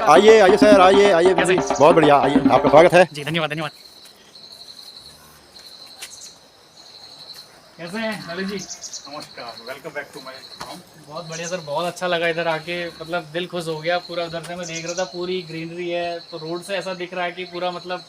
आइए आइए सर, आइए आइए, बहुत बढ़िया, आइए, आपका स्वागत है जी। धन्यवाद धन्यवाद। कैसे हैं ललित जी? नमस्कार, welcome back to my farm. बहुत बढ़िया सर, बहुत अच्छा लगा इधर आके, मतलब दिल खुश हो गया पूरा। उधर से मैं देख रहा था पूरी ग्रीनरी है, तो रोड से ऐसा दिख रहा है कि पूरा मतलब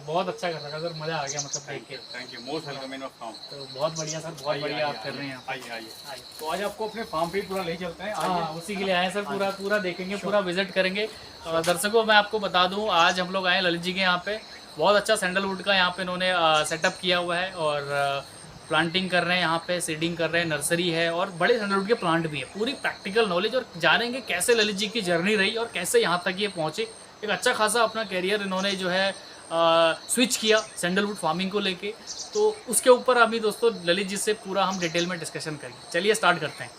बहुत अच्छा कर रखा है सर, मज़ा आ गया मतलब देख के। Thank you, most welcome in farm. तो बहुत बढ़िया सर, बहुत बढ़िया आप कर रहे हैं। आइए आइए। आइए। तो आज आपको अपने फार्म पे ही पूरा ले चलते हैं। हाँ, उसी के लिए आए हैं सर, पूरा पूरा देखेंगे, पूरा विजिट करेंगे। दर्शकों मैं आपको बता दूं, आज हम लोग आए हैं ललित जी के यहाँ पे। बहुत अच्छा सैंडलवुड का यहाँ पे इन्होंने सेटअप किया हुआ है, और प्लांटिंग कर रहे हैं यहाँ पे, सीडिंग कर रहे हैं, नर्सरी है और बड़े सैंडलवुड के प्लांट भी है। पूरी प्रैक्टिकल नॉलेज, और जानेंगे कैसे ललित जी की जर्नी रही और कैसे यहाँ तक ये पहुँचे। एक अच्छा खासा अपना करियर इन्होंने जो है स्विच किया सैंडलवुड फार्मिंग को लेके। तो उसके ऊपर अभी दोस्तों ललित जी से पूरा हम डिटेल में डिस्कशन करेंगे। चलिए स्टार्ट करते हैं।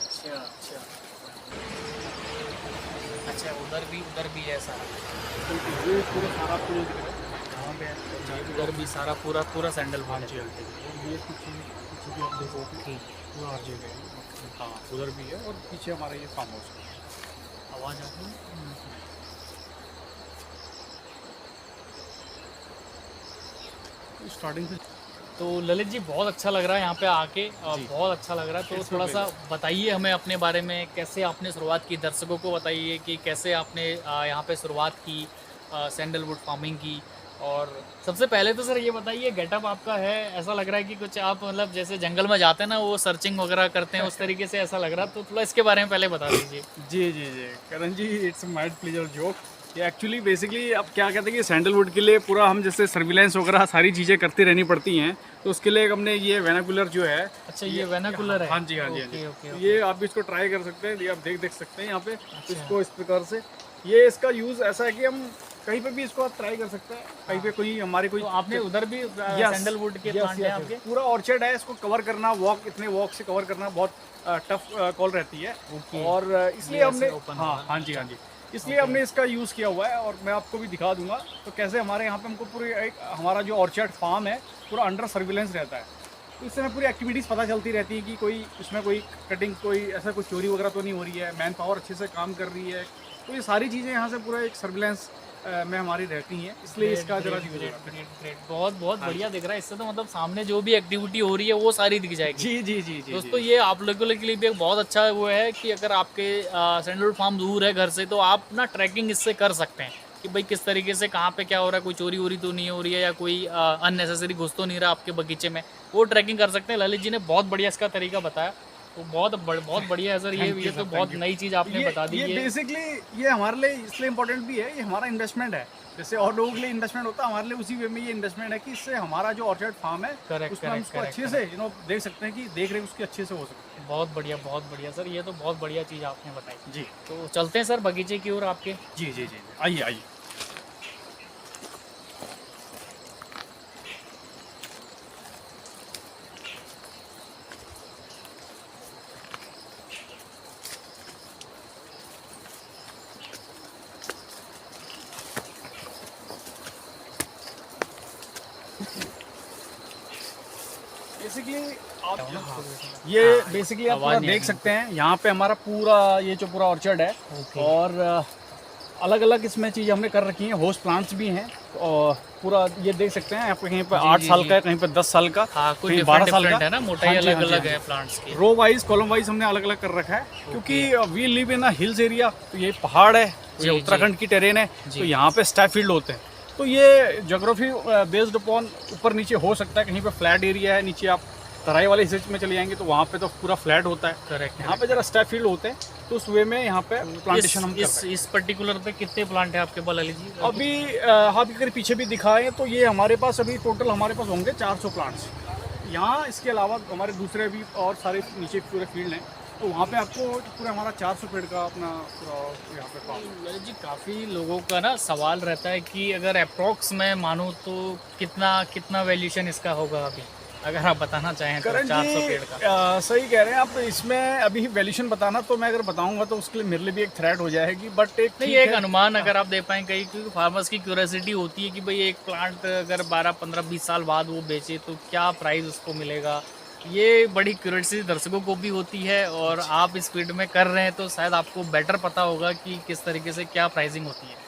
अच्छा अच्छा अच्छा, उधर भी है सारा। ये पूरा सारा आपको जो दिख रहा है कहाँ पे है? उधर भी सारा पूरा पूरा सैंडल हाँ है। जी, हाँ जी। और ये पीछे भी आप देखो ठीक। पूरा हर जगह है। हाँ, उधर भी है और पीछे हमारा ये फार्म हाउस है। आवाज़ आती है? स्टार्टिंग से तो ललित जी बहुत अच्छा लग रहा है यहाँ पे आके, जी। बहुत अच्छा लग रहा है। तो It's थोड़ा so सा बताइए हमें अपने बारे में, कैसे आपने शुरुआत की, दर्शकों को बताइए कि कैसे आपने यहाँ पे शुरुआत की सैंडलवुड फार्मिंग की। और सबसे पहले तो सर ये बताइए, गेटअप आपका है, ऐसा लग रहा है कि कुछ आप मतलब जैसे जंगल में जाते हैं ना, वो सर्चिंग वगैरह करते हैं, उस तरीके से ऐसा लग रहा है। तो थोड़ा इसके बारे में पहले बता दीजिए। जी जी जी करण जी, इट्स माय प्लेजर जोक। ये एक्चुअली बेसिकली अब क्या कहते हैं कि सैंडलवुड के लिए पूरा हम जैसे सर्विलेंस वगैरह सारी चीज़ें करती रहनी पड़ती हैं, तो उसके लिए हमने ये वेनाकुलर जो है। अच्छा, ये वेनाकुलर है? हाँ जी, हाँ जी, हाँ जी। ओके, तो ओके, ये आप भी इसको ट्राई कर सकते हैं, ये आप देख सकते हैं यहाँ पे इसको इस प्रकार से। ये इसका यूज़ ऐसा है कि हम कहीं पे भी इसको आप ट्राई कर सकते हैं, कहीं पे कोई हमारे कोई। तो आपने उधर भी सैंडलवुड के प्लांट हैं आपके? पूरा ऑर्चर्ड है, इसको कवर करना इतने वॉक से कवर करना बहुत टफ कॉल रहती है। ओके। और इसलिए ये हमने ऐसे open हाँ होगा। हाँ जी, हाँ जी, इसलिए हमने इसका यूज़ किया हुआ है। और मैं आपको भी दिखा दूंगा तो कैसे हमारे यहाँ पे हमको पूरी एक हमारा जो ऑर्चर्ड फार्म है पूरा अंडर सर्विलेंस रहता है। तो इससे हमें पूरी एक्टिविटीज़ पता चलती रहती है कि कोई इसमें कोई कटिंग, कोई ऐसा कोई चोरी वगैरह तो नहीं हो रही है, मैन पावर अच्छे से काम कर रही है। तो ये सारी चीज़ें यहाँ से पूरा एक सर्विलेंस में हमारी रहती हैं, इसलिए इसका जरा यूज होता है। ग्रेट, बहुत बहुत बढ़िया दिख रहा है। इससे तो मतलब सामने जो भी एक्टिविटी हो रही है वो सारी दिख जाएगी। जी जी जी जी दोस्तों ये आप लोगों के लिए भी एक बहुत अच्छा वो है कि अगर आपके सैंडलवुड फार्म दूर है घर से, तो आप ना ट्रैकिंग इससे कर सकते हैं कि भाई किस तरीके से कहाँ पे क्या हो रहा है, कोई चोरी वोरी तो नहीं हो रही है, या कोई अननेसेसरी घुस तो नहीं रहा आपके बगीचे में, वो ट्रैकिंग कर सकते हैं। ललित जी ने बहुत बढ़िया इसका तरीका बताया, तो बहुत बढ़िया है सर। ये तो बहुत नई चीज़ आपने बता दी ये है। बेसिकली ये हमारे लिए इसलिए इम्पोर्टेंट भी है, ये हमारा इन्वेस्टमेंट है। जैसे और लोगों के लिए इन्वेस्टमेंट होता है, हमारे लिए उसी वे में ये इन्वेस्टमेंट है कि इससे हमारा जो ऑर्चर्ड फार्म है करेक्ट, उसमें हम करेक्ट, उसको अच्छे से देख सकते हैं कि देख रेख उसकी अच्छे से हो सकती है। बहुत बढ़िया सर, ये तो बहुत बढ़िया चीज़ आपने बताई। जी तो चलते हैं सर बगीचे की ओर आपके। जी जी जी, आइए आइए। बेसिकली आप ये बेसिकली आप पूरा देख सकते हैं, यहाँ पे हमारा पूरा ये जो पूरा ऑर्चर्ड है। और अलग अलग इसमें चीज़ हमने कर रखी है, होस्ट प्लांट्स भी हैं। और पूरा ये देख सकते हैं, यहाँ पे कहीं पे 8 साल का है, कहीं पे 10 साल का, हाँ, कोई कहीं 12 साल का है ना, मोटाई अलग अलग है प्लांट्स की। रो वाइज कॉलम वाइज हमने अलग अलग कर रखा है, क्योंकि we live in a hills area. तो ये पहाड़ है, ये उत्तराखंड की टेरेन है, तो यहाँ पे स्टैप फील्ड होते हैं। तो ये ज्योग्राफी बेस्ड अपॉन ऊपर नीचे हो सकता है, कहीं पे फ्लैट एरिया है, नीचे आप तराई वाले हिस्से में चले जाएंगे तो वहाँ पे तो पूरा फ्लैट होता है। करेक्ट। यहाँ पे जरा स्टैप फील्ड होते हैं, तो उस वे में यहाँ पे प्लांटेशन हम कर रहे हैं। इस पर्टिकुलर पे कितने प्लांट है आपके पास ललित जी? अभी आप अगर पीछे भी दिखाएं तो ये हमारे पास अभी टोटल हमारे पास होंगे 400 प्लांट्स यहाँ। इसके अलावा हमारे दूसरे भी और सारे नीचे पूरे फील्ड हैं, तो वहाँ पे आपको पूरा हमारा 400 पेड़ का अपना पूरा यहाँ पे फार्म। ललित जी काफ़ी लोगों का ना सवाल रहता है कि अगर अप्रोक्स में मानूँ तो कितना वैल्यूशन इसका होगा अभी, अगर आप बताना चाहें तो? करण 400 जी पेड़ का सही कह रहे हैं आप। इसमें अभी वैल्यूशन बताना तो मैं अगर बताऊंगा तो उसके लिए मेरे लिए भी एक थ्रेट हो जाएगी, बट एक नहीं, एक अनुमान अगर आप दे पाएँ कहीं, क्योंकि फार्मर्स की क्यूरियोसिटी होती है कि भाई एक प्लांट अगर 12, 15, 20 साल बाद वो बेचे तो क्या प्राइस उसको मिलेगा, ये बड़ी क्यूरियोसिटी दर्शकों को भी होती है, और आप इस फील्ड में कर रहे हैं तो शायद आपको बेटर पता होगा कि किस तरीके से क्या प्राइसिंग होती है।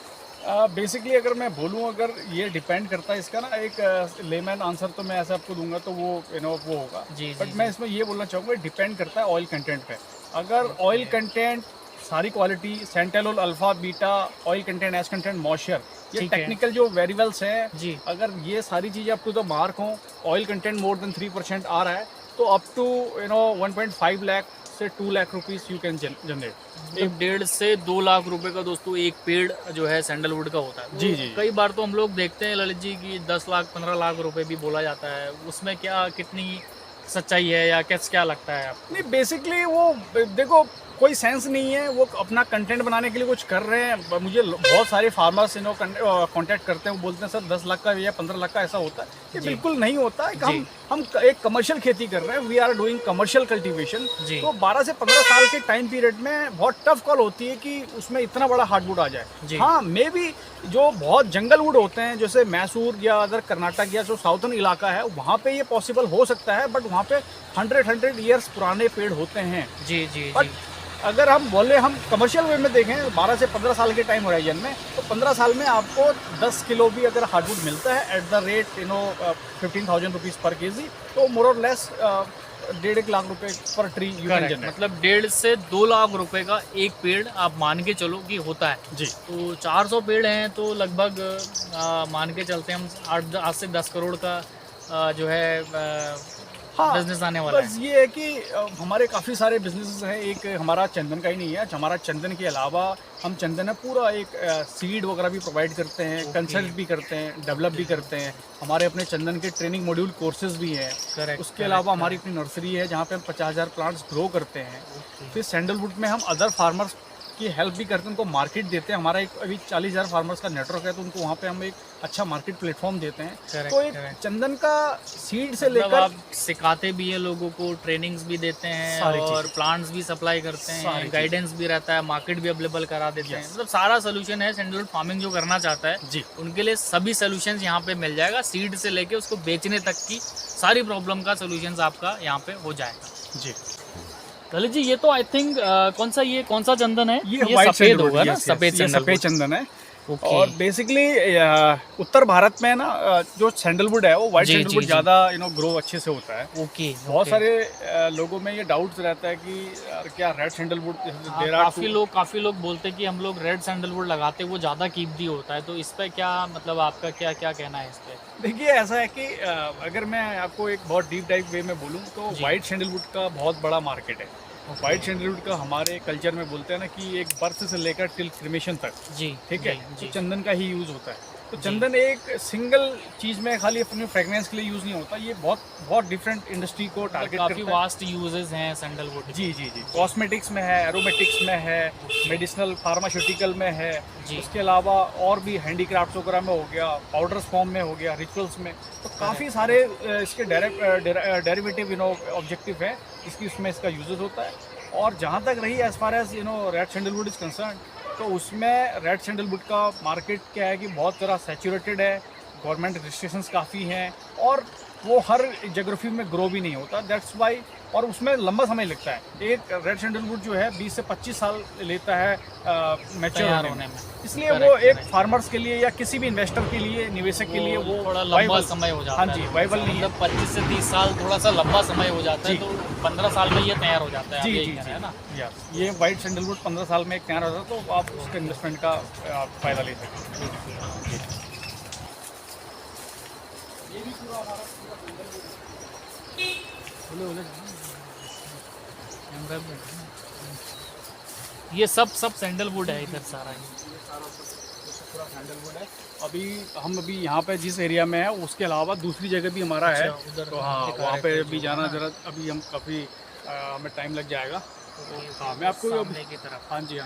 बेसिकली अगर मैं बोलूँ, अगर ये डिपेंड करता है इसका ना, एक लेमैन आंसर तो मैं ऐसे आपको दूंगा तो वो वो होगा। जी बट मैं इसमें ये बोलना चाहूँगा, डिपेंड करता है ऑयल कंटेंट पे। अगर ऑयल कंटेंट सारी quality, santalol, alpha, beta, oil content, एस कंटेंट, मॉइस्चर, ये ठीक है। टेक्निकल जो वेरिएबल्स हैं जी। अगर ये सारी चीज़ें आपको तो मार्क हों, ऑयल कंटेंट मोर देन 3% आ रहा है, तो अप टू 1.5 लाख से 2 lakh rupees you can generate. एक 1.5 से 2 लाख रुपए का दोस्तों एक पेड़ जो है सैंडलवुड का होता है। जी, जी। कई बार तो हम लोग देखते हैं ललित जी की 10 लाख 15 लाख रुपए भी बोला जाता है, उसमें क्या कितनी सच्चाई है या क्या लगता है आपको? नहीं, बेसिकली वो देखो कोई सेंस नहीं है, वो अपना कंटेंट बनाने के लिए कुछ कर रहे हैं। मुझे बहुत सारे फार्मर्स कांटेक्ट करते हैं, वो बोलते हैं सर 10 लाख का या 15 लाख का ऐसा होता है। ये जी। बिल्कुल नहीं होता है। हम एक कमर्शियल खेती कर रहे हैं, we are doing commercial cultivation. जी। तो 12 से 15 साल के टाइम पीरियड में बहुत टफ कॉल होती है कि उसमें इतना बड़ा हार्डवुड आ जाए। जी। हाँ, मे बी जो बहुत जंगल वुड होते हैं जैसे मैसूर या अदर कर्नाटक या जो साउथर्न इलाका है, वहाँ पे ये पॉसिबल हो सकता है, बट वहाँ पे 100 ईयर्स पुराने पेड़ होते हैं। जी जी बट जी। अगर हम बोले हम कमर्शियल वे में देखें 12 से 15 साल के टाइम होराइजन में, तो 15 साल में आपको 10 किलो भी अगर हार्डवुड मिलता है एट द रेट 15,000 रुपीज़ पर केजी, तो मोर और लेस 1.5 लाख रुपए पर ट्री यू कैन जनरेट। मतलब 1.5 से 2 लाख रुपए का एक पेड़ आप मान के चलो कि होता है। जी। तो 400 पेड़ हैं तो लगभग मान के चलते हैं हम 8 से 10 करोड़ का जो है हाँ, बिजनेस आने वाला बस ये है कि हमारे काफ़ी सारे बिजनेसेस हैं। एक हमारा चंदन का ही नहीं है, हमारा चंदन के अलावा हम चंदन है पूरा एक सीड वगैरह भी प्रोवाइड करते हैं, कंसल्ट भी करते हैं, डेवलप भी करते हैं। हमारे अपने चंदन के ट्रेनिंग मॉड्यूल कोर्सेज भी हैं। उसके अलावा हमारी अपनी नर्सरी है जहाँ पे हम 50,000 प्लांट्स ग्रो करते हैं। फिर सैंडलवुड में हम अदर फार्मर्स की हेल्प भी करते हैं, उनको मार्केट देते हैं। हमारा एक अभी 40,000 फार्मर्स का नेटवर्क है, तो उनको वहाँ पे हम एक अच्छा मार्केट प्लेटफॉर्म देते हैं। तो एक चंदन का सीड से मतलब लेकर आप सिखाते भी हैं लोगों को, ट्रेनिंग्स भी देते हैं और प्लांट्स भी सप्लाई करते हैं, गाइडेंस भी रहता है, मार्केट भी अवेलेबल करा देते हैं। मतलब सारा सोल्यूशन है। सैंडलवुड फार्मिंग जो करना चाहता है जी, उनके लिए सभी सोल्यूशंस यहाँ पे मिल जाएगा। सीड से लेके उसको बेचने तक की सारी प्रॉब्लम का सोल्यूशन आपका यहाँ पे हो जाएगा। जी। ललित जी, ये तो आई थिंक कौन सा चंदन है? ये व्हाइट सफेद होगा ना? yes, yes, सफेद ये सफेद चंदन है। ओके। और बेसिकली उत्तर भारत में ना जो सैंडलवुड है वो व्हाइट जी, सैंडलवुड जी, ज़्यादा ग्रो अच्छे से होता है। ओके। बहुत सारे लोगों में ये डाउट्स रहता है कि यार क्या रेड सैंडलवुड देर आर काफी लोग बोलते हैं कि हम लोग रेड सैंडलवुड लगाते हैं, वो ज्यादा कीमती होता है। तो इस पे क्या मतलब आपका क्या कहना है इस पे? देखिए, ऐसा है कि अगर मैं आपको एक बहुत डीप डाइव वे में बोलूँ तो व्हाइट सैंडलवुड का बहुत बड़ा मार्केट है। व्हाइट सैंडलवुड का हमारे कल्चर में बोलते हैं ना कि एक बर्थ से लेकर टिल क्रिमेशन तक, जी, ठीक है, जी, तो चंदन का ही यूज़ होता है। तो चंदन एक सिंगल चीज़ में खाली अपने फ्रेगनेंस के लिए यूज़ नहीं होता, ये बहुत डिफरेंट इंडस्ट्री को टारगेट काफी करता है। वास्ट यूजेस हैं सैंडलवुड। जी जी जी। कॉस्मेटिक्स में है, एरोमेटिक्स में है, मेडिसिनल फार्मास्यूटिकल में है। उसके अलावा और भी हैंडीक्राफ्ट्स वगैरह में हो गया, पाउडर्स फॉर्म में हो गया, रिचुअल्स में। तो काफ़ी सारे इसके डेरिवेटिव ऑब्जेक्टिव है इसकी, उसमें इसका यूजेस होता है। और जहाँ तक रही as far as red sandalwood is concerned, तो उसमें रेड सैंडलवुड का मार्केट क्या है कि बहुत ज़्यादा सैचुरेटेड है, गवर्नमेंट रिस्ट्रिक्शंस काफ़ी हैं और वो हर जोग्राफी में ग्रो भी नहीं होता, दैट्स वाई। और उसमें लंबा समय लगता है। एक रेड सैंडलवुड जो है 20 से 25 साल लेता है मैच्योर होने में। इसलिए वो एक फार्मर्स के लिए या किसी भी इन्वेस्टर के लिए, निवेशक के लिए वो थोड़ा लंबा समय हो जाता है। हाँ जी, वाइबल नहीं है। मतलब 25 से 30 साल थोड़ा सा लंबा समय हो जाता है, तो 15 साल में ये तैयार हो जाता है। जी आप यही जी कह रहे हैं ना? ये व्हाइट सैंडलवुड 15 साल में एक तैयार हो जाता है, तो आप उसके इन्वेस्टमेंट का फ़ायदा ले सकते हैं। ये भी पूरा हमारा ये सब सैंडलवुड है इधर सारा ही। पूरा सैंडलवुड है। अभी यहाँ पे जिस एरिया में है उसके अलावा दूसरी जगह भी हमारा है। उधर तो हाँ, वहाँ पे भी जाना जरा, अभी हम काफ़ी हमें टाइम लग जाएगा। हाँ, मैं आपको सामने की तरफ। हाँ जी।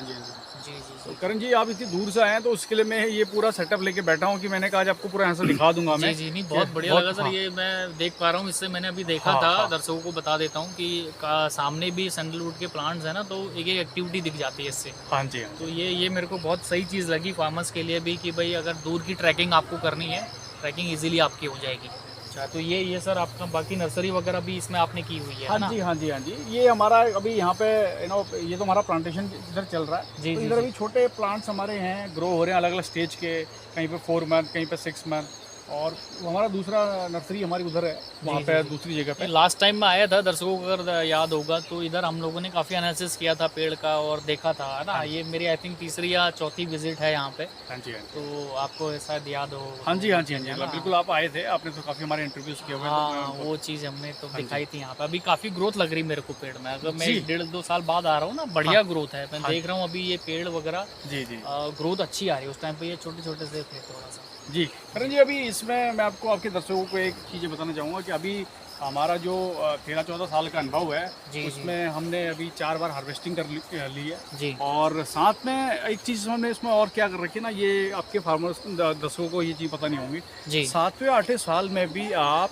जी जी तो करण जी, आप इतनी दूर से आए हैं तो उसके लिए मैं ये पूरा सेटअप लेके बैठा हूँ कि मैंने कहा आज आपको पूरा यहाँ से दिखा दूंगा मैं। जी नहीं, बहुत बढ़िया लगा सर। ये मैं देख पा रहा हूँ, इससे मैंने अभी देखा था। दर्शकों को बता देता हूँ कि सामने भी सैंडलवुड के प्लांट्स है ना, तो एक एक्टिविटी दिख जाती है इससे। हाँ जी। तो ये मेरे को बहुत सही चीज़ लगी फार्मर्स के लिए भी कि भाई अगर दूर की ट्रैकिंग आपको करनी है, ट्रैकिंग ईजिली आपकी हो जाएगी। अच्छा, तो ये सर आपका बाकी नर्सरी वगैरह भी इसमें आपने की हुई है हाँ ना? जी, हाँ जी, हाँ जी। ये हमारा अभी यहाँ पे ये तो हमारा प्लांटेशन इधर चल रहा है। जी, तो जी, इधर जी। अभी छोटे प्लांट्स हमारे हैं, ग्रो हो रहे हैं अलग-अलग स्टेज के, कहीं पे 4 मंथ, कहीं पे 6 मंथ। और हमारा दूसरा नर्सरी हमारी उधर है, वहाँ जी, पे जी, जी। दूसरी जगह पे। लास्ट टाइम मैं आया था, दर्शकों को अगर याद होगा तो इधर हम लोगों ने काफ़ी एनालिसिस किया था पेड़ का और देखा था, है ना? हाँ ये मेरी आई थिंक तीसरी या चौथी विजिट है यहाँ पे, हाँ जी, हाँ जी। तो आपको शायद याद हो। हाँ जी, हाँ जी, हाँ है जी। ना? बिल्कुल आप आए थे, आपने तो काफ़ी हमारे इंटरव्यूज़ किए हुए हैं, तो मैं हाँ, उनको- वो चीज़ हमने तो हाँ जी। दिखाई थी यहाँ पे। अभी काफ़ी ग्रोथ लग रही मेरे को पेड़ में। अगर मैं जी। 1.5-2 साल बाद आ रहा हूँ ना, बढ़िया ग्रोथ है। मैं हाँ। देख रहा हूँ अभी ये पेड़ वगैरह जी, जी। ग्रोथ अच्छी आ रही है। उस टाइम पे ये छोटे-छोटे से थे थोड़ा सा। जी, करण जी, अभी इसमें मैं आपको आपके दर्शकों को एक चीज़ बताना चाहूँगा कि अभी हमारा जो 13-14 साल का अनुभव है, जी, उसमें हमने अभी 4 बार हार्वेस्टिंग कर ली है। जी। और साथ में एक चीज़ हमने इसमें और क्या कर रखी है ना, ये आपके फार्मर्स दर्शकों को ये चीज़ पता नहीं होंगी। जी। 7वें 8वें साल में भी आप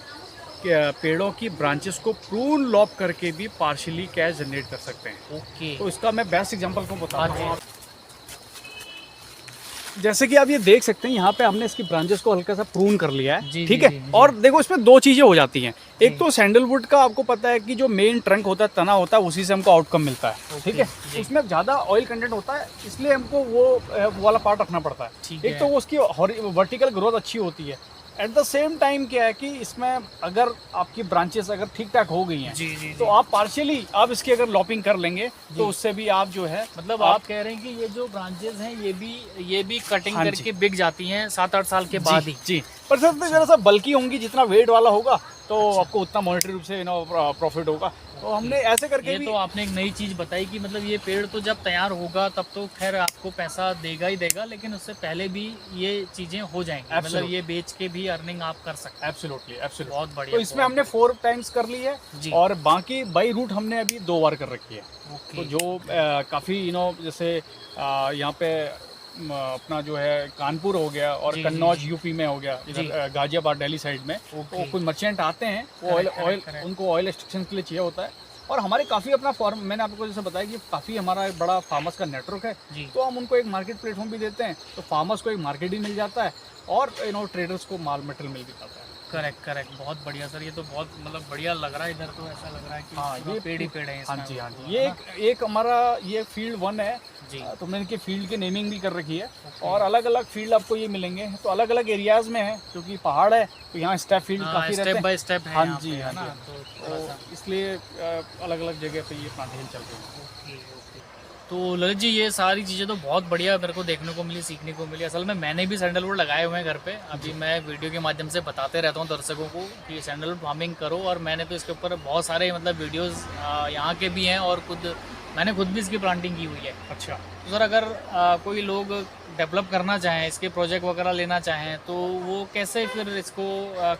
पेड़ों की ब्रांचेस को प्रून लॉप करके भी पार्शियली कैश जनरेट कर सकते हैं। ओके। तो इसका मैं बेस्ट एग्जांपल को बताता हाँ हूँ। जैसे कि आप ये देख सकते हैं, यहाँ पे हमने इसकी ब्रांचेस को हल्का सा प्रून कर लिया है, जी, ठीक जी, है। जी, जी। और देखो इसमें 2 चीज़ें हो जाती हैं। जी। एक तो सैंडलवुड का आपको पता है कि जो मेन ट्रंक होता है, तना होता है, उसी से हमको आउटकम मिलता है, ठीक है। जी। उसमें ज़्यादा ऑयल कंटेंट होता है, इसलिए हमको वो वाला पार्ट रखना पड़ता है। ठीक एक है। तो वो उसकी वर्टिकल ग्रोथ अच्छी होती है। एट द सेम टाइम क्या है कि इसमें अगर आपकी ब्रांचेस अगर ठीक ठाक हो गई हैं, जी, जी, तो जी। आप पार्शियली आप इसकी अगर लॉपिंग कर लेंगे, जी। तो उससे भी आप जो है मतलब आप कह रहे हैं कि ये जो ब्रांचेस हैं ये भी कटिंग हाँ जी। करके बिक जाती हैं 7-8 साल के बाद ही। जी, पर सर जरा सा बल्कि होंगी, जितना वेट वाला होगा तो आपको उतना मॉनेटरी रूप से प्रॉफिट होगा। तो हमने ऐसे करके ये भी तो आपने एक नई चीज़ बताई कि मतलब ये पेड़ तो जब तैयार होगा तब तो खैर आपको पैसा देगा ही देगा, लेकिन उससे पहले भी ये चीज़ें हो जाएंगी। मतलब Absolutely. ये बेच के भी अर्निंग आप कर सकते हैं। Absolutely absolutely. बहुत बढ़िया। तो इसमें हमने 4 टाइम्स कर ली है, जी। और बाकी बाई रूट हमने अभी 2 बार कर रखी है। ओके। तो जो काफ़ी जैसे यहाँ पे अपना जो है कानपुर हो गया, और जी, कन्नौज जी। यूपी में हो गया, जी। इधर गाजियाबाद दिल्ली साइड में। ओके। तो कोई मर्चेंट आते हैं, वो Correct, ऑयल correct. उनको ऑयल एक्सट्रैक्शन के लिए चाहिए होता है। और हमारे काफ़ी अपना फार्म, मैंने आपको जैसे बताया कि काफ़ी हमारा एक बड़ा फार्मर्स का नेटवर्क है। जी। तो हम उनको एक मार्केट प्लेटफॉर्म भी देते हैं, तो फार्मर्स को एक मार्केट भी मिल जाता है, और ट्रेडर्स को माल मटेरियल मिल भी जाता है। करेक्ट करेक्ट, बहुत बढ़िया सर। ये तो बहुत मतलब बढ़िया लग रहा है। इधर तो ऐसा लग रहा है कि हाँ, पूरा ये पेड़ ही पेड़ है हाँ इसमें। जी, हाँ जी। ये एक हमारा ये फील्ड 1 है जी। तो मैंने इनके फील्ड की नेमिंग भी कर रखी है। ओके। और अलग अलग फील्ड आपको ये मिलेंगे, तो अलग अलग एरियाज में है, क्योंकि पहाड़ है तो यहाँ स्टेप फील्ड काफ़ी रहते स्टेप हैं। बाय स्टेप है हाँ यहाँ जी, पे, हाँ है ना? जी। तो थोड़ा सा तो इसलिए अलग अलग जगह पे ये प्लांटेशन चल रहे हैं। Okay okay. तो ललित जी, ये सारी चीज़ें तो बहुत बढ़िया मेरे को देखने को मिली, सीखने को मिली। असल में मैंने भी सैंडलवुड लगाए हुए हैं घर पे। अभी मैं वीडियो के माध्यम से बताते रहता हूँ दर्शकों को कि सैंडलवुड फार्मिंग करो, और मैंने तो इसके ऊपर बहुत सारे मतलब वीडियोस यहाँ के भी हैं, और मैंने खुद भी इसकी प्लांटिंग की हुई है। अच्छा। तो सर अगर कोई लोग डेवलप करना चाहें, इसके प्रोजेक्ट वगैरह लेना चाहें, तो वो कैसे फिर इसको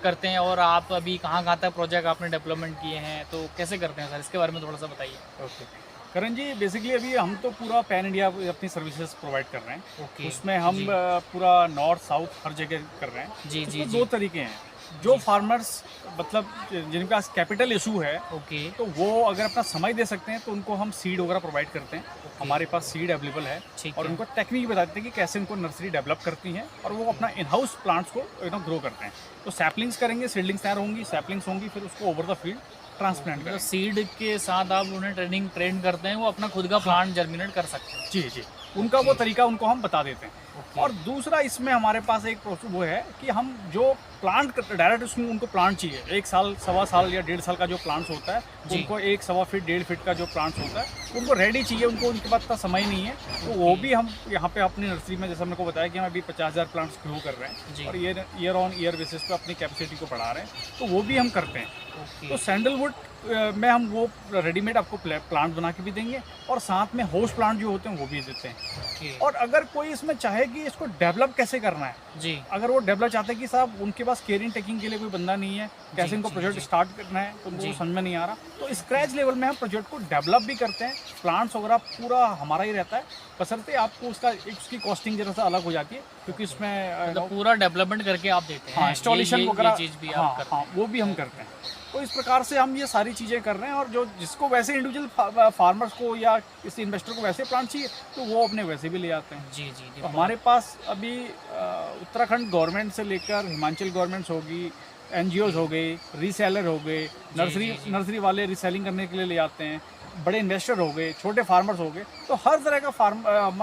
करते हैं? और आप अभी कहाँ कहाँ तक प्रोजेक्ट आपने डेवलपमेंट किए हैं, तो कैसे करते हैं सर? इसके बारे में थोड़ा सा बताइए। ओके करण जी, बेसिकली अभी हम तो पूरा पैन इंडिया अपनी सर्विसेज प्रोवाइड कर रहे हैं। ओके। उसमें हम जी। पूरा नॉर्थ साउथ हर जगह कर रहे हैं। जी जी उसमें जी। 2 तरीके हैं। जो फार्मर्स मतलब जिनके पास कैपिटल इशू है, ओके। तो वो अगर अपना समय दे सकते हैं, तो उनको हम सीड वगैरह प्रोवाइड करते हैं। हमारे पास सीड अवेलेबल है, ठीक और है। उनको टेक्निक बताते हैं कि कैसे उनको नर्सरी डेवलप करती हैं, और वो अपना इन हाउस प्लांट्स को ग्रो करते हैं। तो सैपलिंग्स करेंगे, सीडलिंग्स तैयार होंगी, सैपलिंग्स होंगी, फिर उसको ओवर द फील्ड ट्रांसप्लांट मतलब करेंगे। सीड के साथ आप उन्हें ट्रेन करते हैं, वो अपना खुद का प्लांट जर्मिनेट कर सकते हैं। जी जी, उनका वो तरीका उनको हम बता देते हैं। ओके। और दूसरा इसमें हमारे पास एक प्रोसेस वो है कि हम जो प्लांट डायरेक्ट उसमें उनको प्लांट चाहिए, 1 साल, सवा साल या 1.5 साल का जो प्लांट्स होता है, जी। उनको 1 सवा फीट 1.5 फीट का जो प्लांट्स होता है, उनको रेडी चाहिए, उनको उनके पास इतना समय नहीं है। तो वो भी हम यहाँ पे अपनी नर्सरी में, जैसे हमने को बताया कि हम अभी 50,000 प्लांट्स ग्रो कर रहे जी। हैं, और ईयर ऑन ईयर बेसिस पे अपनी कैपेसिटी को बढ़ा रहे हैं, तो वो भी हम करते हैं। ओके। तो सैंडलवुड में हम वो रेडीमेड आपको प्लांट बना के भी देंगे, और साथ में होस्ट प्लांट जो होते हैं वो भी देते हैं। ओके। और अगर कोई इसमें चाहे कि इसको डेवलप कैसे करना है, जी अगर वो डेवलप चाहते हैं कि साहब उनके पास केयरिंग टेकिंग के लिए कोई बंदा नहीं है, कैसे इनको जी, प्रोजेक्ट जी। स्टार्ट करना है, तो उनको जी। समझ में नहीं आ रहा, तो स्क्रैच लेवल में हम प्रोजेक्ट को डेवलप भी करते हैं। प्लांट्स वगैरह पूरा हमारा ही रहता है, बशर्ते आपको उसकी कॉस्टिंग जरा सा अलग हो जाती है, क्योंकि इसमें मतलब पूरा डेवलपमेंट करके आप देते हैं। हाँ, इंस्टॉलेशन ये वगैरह, चीज़ भी हाँ आप करते हाँ, वो भी हम करते हैं। तो इस प्रकार से हम ये सारी चीज़ें कर रहे हैं, और जो जिसको वैसे इंडिविजुअल फार्मर्स को या किसी इन्वेस्टर को वैसे प्लांट चाहिए, तो वो अपने वैसे भी ले आते हैं। हैं। जी जी जी। तो हमारे पास अभी उत्तराखंड गवर्नमेंट से लेकर हिमाचल गवर्नमेंट्स होगी, एनजीओज हो गए, रीसेलर हो गए, नर्सरी वाले रीसेलिंग करने के लिए ले आते हैं, बड़े इन्वेस्टर हो गए, छोटे फार्मर्स हो गए, तो हर तरह का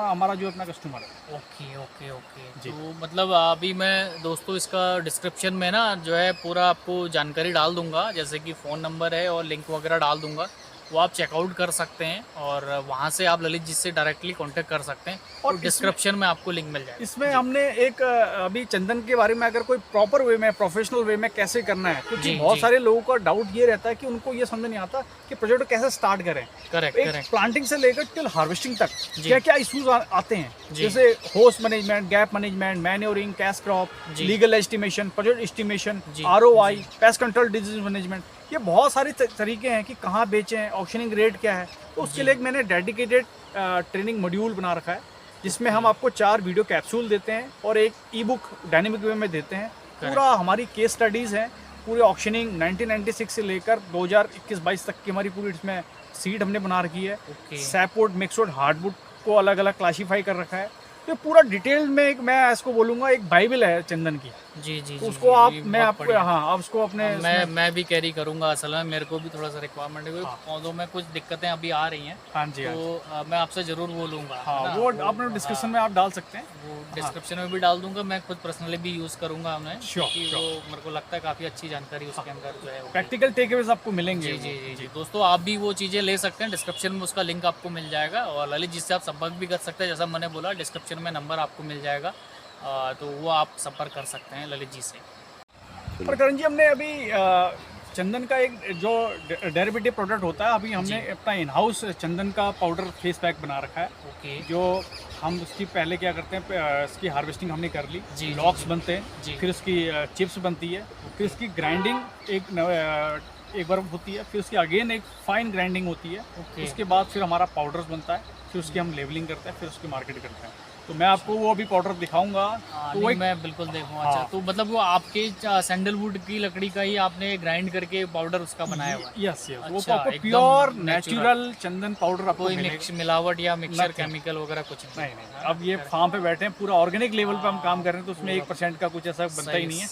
हमारा जो अपना कस्टमर है। Okay okay okay. तो मतलब अभी मैं दोस्तों इसका डिस्क्रिप्शन में ना जो है पूरा आपको जानकारी डाल दूंगा, जैसे कि फ़ोन नंबर है और लिंक वगैरह डाल दूंगा, वो आप चेकआउट कर सकते हैं और वहाँ से आप ललित जी से डायरेक्टली कांटेक्ट कर सकते हैं और डिस्क्रिप्शन में आपको लिंक मिल जाएगा। इसमें हमने एक अभी चंदन के बारे में अगर कोई प्रॉपर वे में, प्रोफेशनल वे में कैसे करना है, क्योंकि बहुत सारे लोगों का डाउट ये रहता है कि उनको ये समझ नहीं आता कि प्रोजेक्ट को कैसे स्टार्ट करें। करेक्ट। प्लांटिंग से लेकर टिल हार्वेस्टिंग तक क्या क्या इश्यूज आते हैं, जैसे host management, gap management, manuring, cash crop, legal estimation, project estimation, ROI, pest control, disease management, ये बहुत सारे तरीके हैं कि कहाँ बेचें, ऑक्शनिंग रेट क्या है। तो उसके लिए मैंने डेडिकेटेड ट्रेनिंग मॉड्यूल बना रखा है, जिसमें हम आपको 4 वीडियो कैप्सूल देते हैं और एक ई बुक डायनेमिक वे में देते हैं। पूरा हमारी केस स्टडीज़ हैं, पूरे ऑक्शनिंग 1996 से लेकर 2021-22 तक की हमारी पूरी इसमें सीट हमने बना रखी है। सैपवुड, मिक्सवुड, हार्डवुड को अलग अलग क्लासीफाई कर रखा है। तो पूरा डिटेल में एक, मैं इसको बोलूँगा, एक बाइबल है चंदन की। जी तो उसको आप, मैं आपको, हाँ, आप उसको अपने, मैं भी कैरी करूंगा। असल में मेरे को भी थोड़ा सा रिक्वायरमेंट है, पौधों में कुछ दिक्कतें अभी आ रही हैं। हाँ जी, तो मैं आपसे ज़रूर बोलूँगा। हाँ, वो आपने डिस्क्रिप्शन में आप डाल सकते हैं, वो डिस्क्रिप्शन में भी डाल दूंगा। मैं खुद पर्सनली भी यूज़ करूँगा उन्हें, क्योंकि वो मेरे को लगता है काफ़ी अच्छी जानकारी उसके अंदर जो है, प्रैक्टिकल टेकअवेज आपको मिलेंगे। जी। दोस्तों आप भी वो चीज़ें ले सकते हैं, डिस्क्रिप्शन में उसका लिंक आपको मिल जाएगा और ललित जी से आप संपर्क भी कर सकते हैं। जैसा मैंने बोला, डिस्क्रिप्शन में नंबर आपको मिल जाएगा, तो वो आप संपर्क कर सकते हैं ललित जी से। और करण जी, हमने अभी चंदन का एक जो डेरिवेटिव प्रोडक्ट होता है, अभी हमने अपना इन हाउस चंदन का पाउडर फेस पैक बना रखा है। ओके। जो हम उसकी पहले क्या करते हैं, इसकी हार्वेस्टिंग हमने कर ली, लॉक्स बनते हैं, फिर उसकी चिप्स बनती है, फिर उसकी ग्राइंडिंग एक बार होती है, फिर उसकी अगेन एक फाइन ग्राइंडिंग होती है। उसके बाद फिर हमारा पाउडर्स बनता है, फिर उसकी हम लेवलिंग करते हैं, फिर उसकी मार्केट करते हैं। तो मैं आपको वो अभी पाउडर दिखाऊंगा। तो वही मैं बिल्कुल देखूंगा। अच्छा, तो मतलब वो आपके सैंडलवुड की लकड़ी का ही आपने ग्राइंड करके पाउडर उसका बनाया हुआ है? यस। वो आपको प्योर नेचुरल चंदन पाउडर आपको कोई मिलावट या मिक्सचर केमिकल वगैरह कुछ नहीं। अब ये फार्म पे बैठे हैं, पूरा ऑर्गेनिक लेवल पे हम काम कर रहे हैं, तो उसमें 1% का कुछ ऐसा बनता ही नहीं है।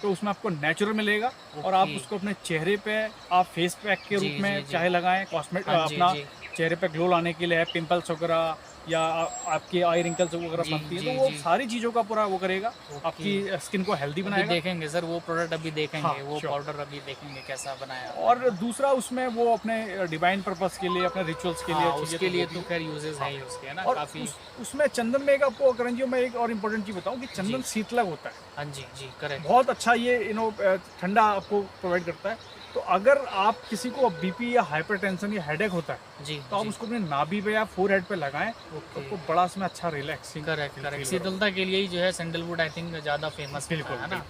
तो उसमें आपको नेचुरल मिलेगा और आप उसको अपने चेहरे पे आप फेस पैक के रूप में चाहे लगाएं, कॉस्मेटिक अपना चेहरे पे ग्लो लाने के लिए, पिंपल्स वगैरह या आपके आई रिंकल्स वगैरह बनती है, तो वो सारी चीज़ों का पूरा वो करेगा, आपकी स्किन को हेल्दी बनाएगा। देखेंगे सर वो प्रोडक्ट, अभी देखेंगे वो पाउडर, अभी देखेंगे कैसा बनाया। और दूसरा उसमें वो अपने डिवाइन पर्पस के लिए, अपने रिचुअल्स के लिए, उसके लिए तो खैर यूजेस है ही उसके, है ना, काफ़ी। उसमें चंदन में एक आपको करण जी मैं एक और इम्पोर्टेंट चीज़ बताऊँ कि चंदन शीतलक होता है। हाँ जी करेक्ट। बहुत अच्छा ये ठंडा आपको प्रोवाइड करता है। तो अगर आप किसी को बीपी या हाइपरटेंशन या हेडेक होता है तो आप उसको अपने नाभि पे या फोरहेड पे लगाएं, तो आपको बड़ा इसमें अच्छा रिलैक्सिंग। करेक्ट। शीतलता के लिए ही जो है सैंडलवुड आई थिंक ज़्यादा फेमस है ना।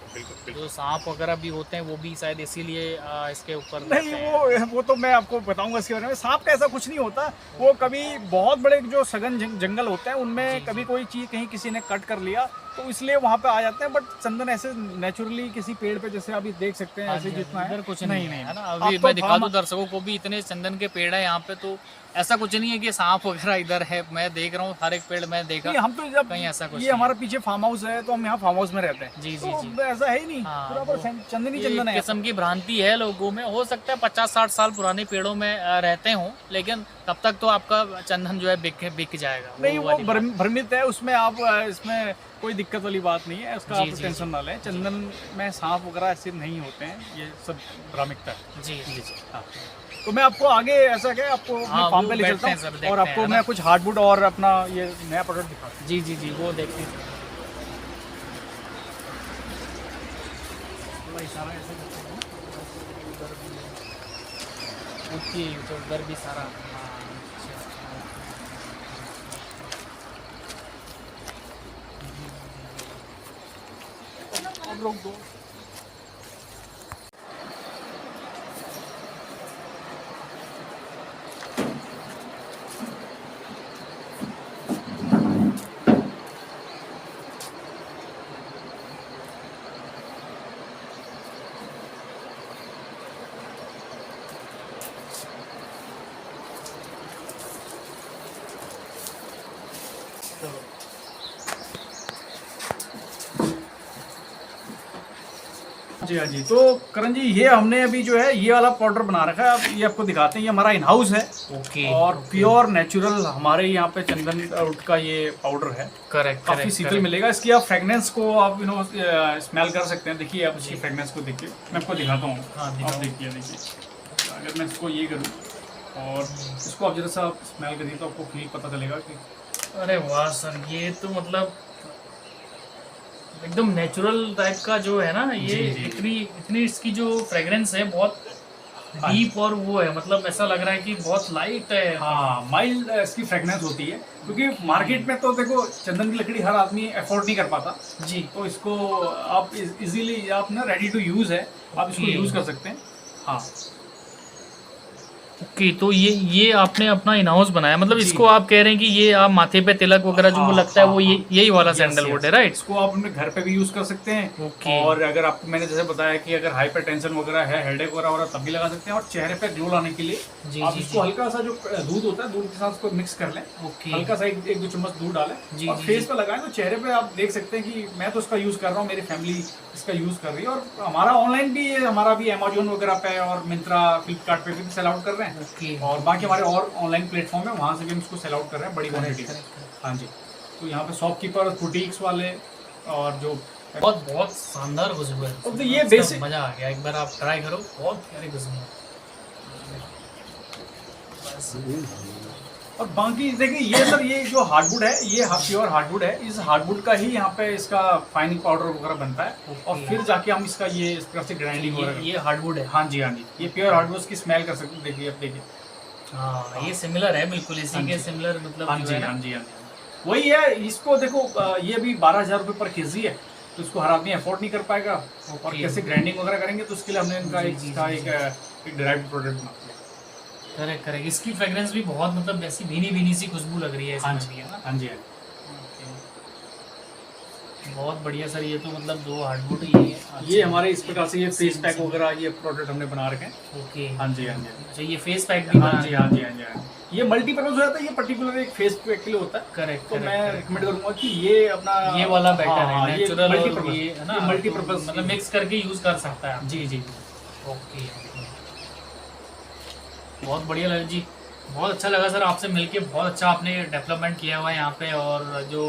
जो सांप वगैरह भी होते हैं वो भी शायद इसीलिए इसके ऊपर नहीं, वो तो मैं आपको बताऊंगा इसके बारे में। सांप का ऐसा कुछ नहीं होता, वो कभी बहुत बड़े जो सघन जंगल होते हैं उनमें कभी कोई चीज़ कहीं किसी ने कट कर लिया तो इसलिए वहाँ पे आ जाते हैं। बट चंदन ऐसे नेचुरली किसी पेड़ पे, जैसे अभी देख सकते हैं, ऐसे जितना है कुछ नहीं है ना। अभी मैं दिखा दूं दर्शकों को भी, इतने चंदन के पेड़ है यहाँ पे, तो ऐसा कुछ नहीं है कि सांप वगैरह इधर है। मैं देख रहा हूँ हर एक पेड़ मैं देखा। हम तो जब कहीं ऐसा कुछ, ये हमारा पीछे फार्म हाउस है तो हम यहाँ फार्म हाउस में रहते हैं। जी। तो ऐसा है ही नहीं, पूरा चंदन ही चंदन है। किस्म की भ्रांति है लोगों में। हो सकता है 50-60 साल पुराने पेड़ों में रहते हों, लेकिन तब तक तो आपका चंदन जो है बिक जाएगा। नहीं, वो भ्रमित है, उसमें आप इसमें कोई दिक्कत वाली बात नहीं है, उसका आप टेंशन ना लें। चंदन में सांप वगैरह ऐसे नहीं होते हैं, ये सब भ्रामिकता है। जी। हाँ, तो मैं आपको आगे ऐसा क्या आपको फार्म पे ले चलता हूँ और आपको मैं कुछ हार्डवुड और अपना ये नया प्रोडक्ट दिखाता हूँ। जी वो देखते हैं। ओके, तो उधर भी सारा अब रोक दो। जी हाँ जी। तो करण जी ये हमने अभी जो है ये वाला पाउडर बना रखा है, आप ये आपको दिखाते हैं, ये हमारा इन हाउस है। ओके। और प्योर नेचुरल हमारे यहाँ पे चंदनवुड का ये पाउडर है। करेक्ट। काफी शीतल मिलेगा। इसकी आप फ्रेगनेंस को आप स्मेल कर सकते हैं। देखिए आप इसकी फ्रेगनेंस को देखिए, मैं आपको दिखाता हूँ। हाँ, आप देखिए अगर मैं इसको ये करूँ और इसको आप जरा सा स्मेल करिए तो आपको फील पता चलेगा कि अरे वाह सर, ये तो मतलब एकदम नेचुरल टाइप का जो है ना ये, इतनी इसकी जो फ्रेग्रेंस है बहुत डीप और वो है, मतलब ऐसा लग रहा है कि बहुत लाइट है। हाँ, माइल्ड इसकी फ्रेगनेंस होती है, क्योंकि मार्केट में तो देखो चंदन की लकड़ी हर आदमी अफोर्ड नहीं कर पाता जी। तो इसको आप इजीली आप ना रेडी टू यूज है, आप इसको यूज कर सकते हैं। हाँ ओके, तो ये आपने अपना इन हाउस बनाया, मतलब इसको आप कह रहे हैं कि ये आप माथे पे तिलक वगैरह जो लगता है वो यही वाला सैंडलवुड है, राइट? इसको आप अपने घर पे भी यूज कर सकते हैं। और अगर आपको मैंने जैसे बताया कि अगर हाइपर टेंशन वगैरह है, हेडेक वगैरह हो रहा है, तब भी लगा सकते हैं। और चेहरे पे ग्लो लाने के लिए आप इसको हल्का सा जो दूध होता है, दूध के साथ इसको मिक्स कर लें, हल्का सा एक दो चम्मच दूध डालें और फेस पे लगाएं, तो चेहरे पे आप देख सकते हैं कि मैं तो इसका यूज कर रहा हूँ, मेरी फैमिली इसका यूज कर रही है। और हमारा ऑनलाइन भी हमारा भी अमेजोन वगैरह पे और मिंत्रा, फ्लिपकार्ट पे भी सेल आउट कर रहे हैं। और बाकी हमारे और ऑनलाइन प्लेटफॉर्म है, वहाँ से भी हम इसको सेल आउट कर रहे हैं बड़ी क्वांटिटी में। हाँ जी। तो यहाँ पे शॉपकीपर, बुटीक्स वाले और जो बहुत शानदार खुशबू है। तो ये बेसिक मजा आ गया, एक बार आप ट्राई करो, बहुत प्यारी खुशबू है। और बाकी देखिए ये सर, ये जो हार्डवुड है ये प्योर हार्डवुड है। इस हार्डवुड का ही यहाँ पे इसका फाइनिंग पाउडर वगैरह बनता है और फिर जाके हम इसका ये इस तरह से ग्राइंडिंग वगैरह। ये हार्डवुड है? हाँ जी हाँ जी, ये प्योर हार्डवुड की स्मेल कर सकते हैं। देखिए आप देखिए, हाँ ये सिमिलर है बिल्कुल इसी के सिमिलर, मतलब हाँ जी हाँ जी हाँ जी वही है। इसको देखो ये भी 12,000 रुपये पर केजी है, तो इसको हर आदमी अफोर्ड नहीं कर पाएगा। और कैसे ग्राइंडिंग वगैरह करेंगे तो उसके लिए हमने इनका एक डायरेक्ट प्रोडक्ट बना दिया। करेक्ट। इसकी फ्रेग्रेंस भी बहुत मतलब ऐसी भीनी सी खुशबू लग रही है इसमें भी, है ना? हाँ जी बहुत बढ़िया सर। ये तो मतलब दो हार्डवुड ये हमारे इस प्रकार से ये फेस पैक वगैरह ये प्रोडक्ट हमने बना रखे हैं। ओके। हाँ जी हाँ जी। अच्छा, ये फेस पैक भी? हाँ जी हाँ जी हाँ जी। ये मल्टीपर्पज हो जाता है, ये पर्टिकुलर एक फेस पैक के लिए होता है। करेक्ट। तो मैं रिकमेंड करूंगा कि ये अपना ये वाला बेटर है, नेचुरल मल्टीपर्पज, ये है ना, मल्टीपर्पज मतलब मिक्स करके यूज कर सकता है। जी जी। ओके, बहुत बढ़िया लगा जी, बहुत अच्छा लगा सर आपसे मिलके। बहुत अच्छा आपने डेवलपमेंट किया हुआ है यहाँ पे, और जो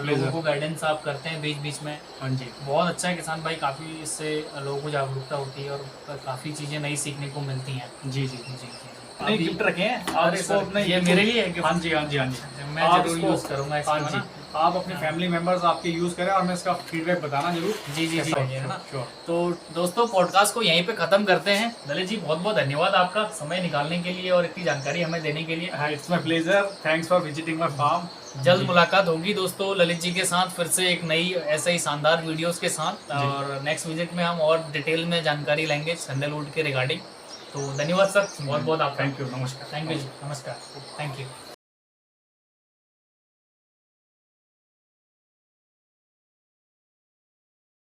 लोगों को गाइडेंस आप करते हैं बीच बीच में, हाँ जी, बहुत अच्छा है। किसान भाई, काफ़ी इससे लोगों को जागरूकता होती है और काफ़ी चीज़ें नई सीखने को मिलती हैं। जी जी जी। नहीं, गिफ्ट रखे हैं अरे सर, ये मेरे लिए है गिफ्ट? हाँ जी हाँ जी हाँ जी, मैं जरूर यूज़ करूँगा इसको, है ना? आप अपनी फैमिली मेंबर्स आपके यूज़ करें और मैं इसका फीडबैक बताना जरूर। जी, है ना? श्योर। तो दोस्तों, पॉडकास्ट को यहीं पे ख़त्म करते हैं। ललित जी, बहुत बहुत धन्यवाद आपका समय निकालने के लिए और इतनी जानकारी हमें देने के लिए। It's my pleasure, thanks for visiting my farm. जल्द मुलाकात होगी दोस्तों ललित जी के साथ, फिर से एक नई ऐसे ही शानदार वीडियोस के साथ, और नेक्स्ट विजिट में हम और डिटेल में जानकारी लेंगे सैंडलवुड के रिगार्डिंग। तो धन्यवाद सर, बहुत बहुत आपका। थैंक यू, नमस्कार। थैंक यू जी, नमस्कार, थैंक यू।